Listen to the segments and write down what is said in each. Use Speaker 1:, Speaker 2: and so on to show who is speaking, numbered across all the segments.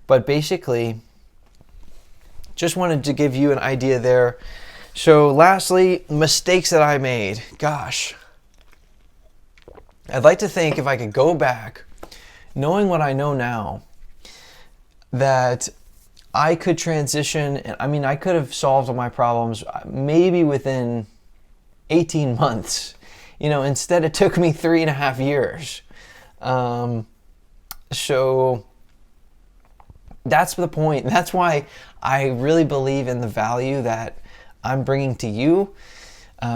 Speaker 1: But basically, just wanted to give you an idea there. So lastly, mistakes that I made. Gosh, I'd like to think if I could go back, knowing what I know now, that I could transition. I mean, I could have solved all my problems maybe within 18 months. Instead it took me 3.5 years. So that's the point. That's why I really believe in the value that I'm bringing to you,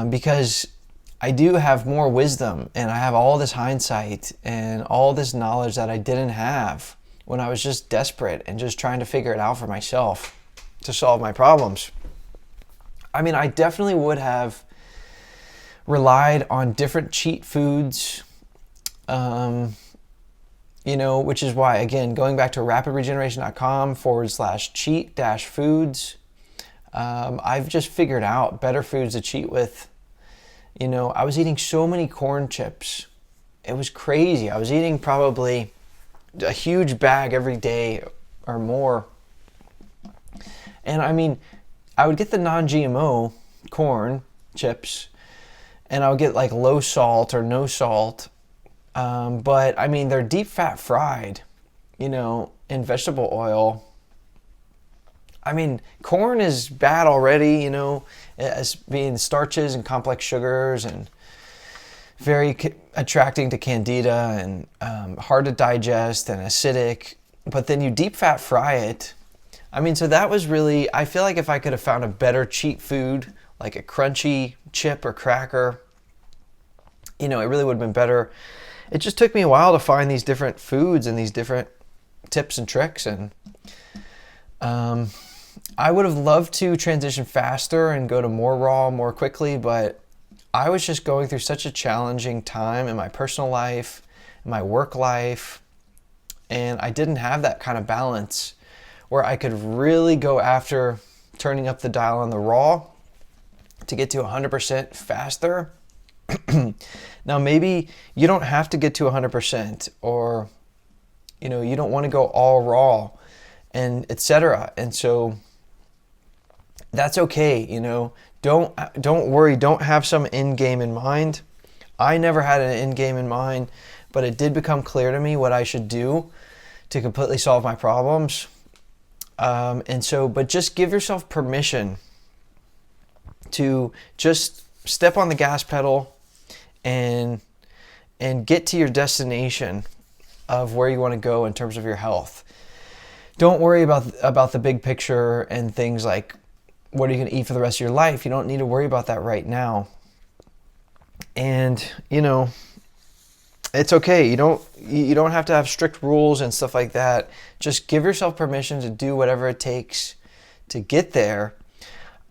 Speaker 1: because I do have more wisdom and I have all this hindsight and all this knowledge that I didn't have when I was just desperate and just trying to figure it out for myself to solve my problems. I mean, I definitely would have relied on different cheat foods, which is why, again, going back to rapidregeneration.com/cheat-foods, I've just figured out better foods to cheat with. I was eating so many corn chips. It was crazy. I was eating probably a huge bag every day or more. And I mean, I would get the non-GMO corn chips and I would get like low salt or no salt. But I mean, they're deep fat fried, in vegetable oil. I mean, corn is bad already, as being starches and complex sugars and very attracting to candida and hard to digest and acidic. But then you deep fat fry it. I mean, so that was really, I feel like if I could have found a better cheat food, like a crunchy chip or cracker, it really would have been better. It just took me a while to find these different foods and these different tips and tricks. And I would have loved to transition faster and go to more raw more quickly, but I was just going through such a challenging time in my personal life, in my work life, and I didn't have that kind of balance where I could really go after turning up the dial on the raw to get to 100% faster. Now, maybe you don't have to get to 100%, or, you don't want to go all raw and etc. And so that's okay. Don't worry. Don't have some end game in mind. I never had an end game in mind, but it did become clear to me what I should do to completely solve my problems. But just give yourself permission to just step on the gas pedal and get to your destination of where you want to go in terms of your health. Don't worry about the big picture and things like what are you going to eat for the rest of your life. You don't need to worry about that right now. And it's okay. You don't have to have strict rules and stuff like that. Just give yourself permission to do whatever it takes to get there.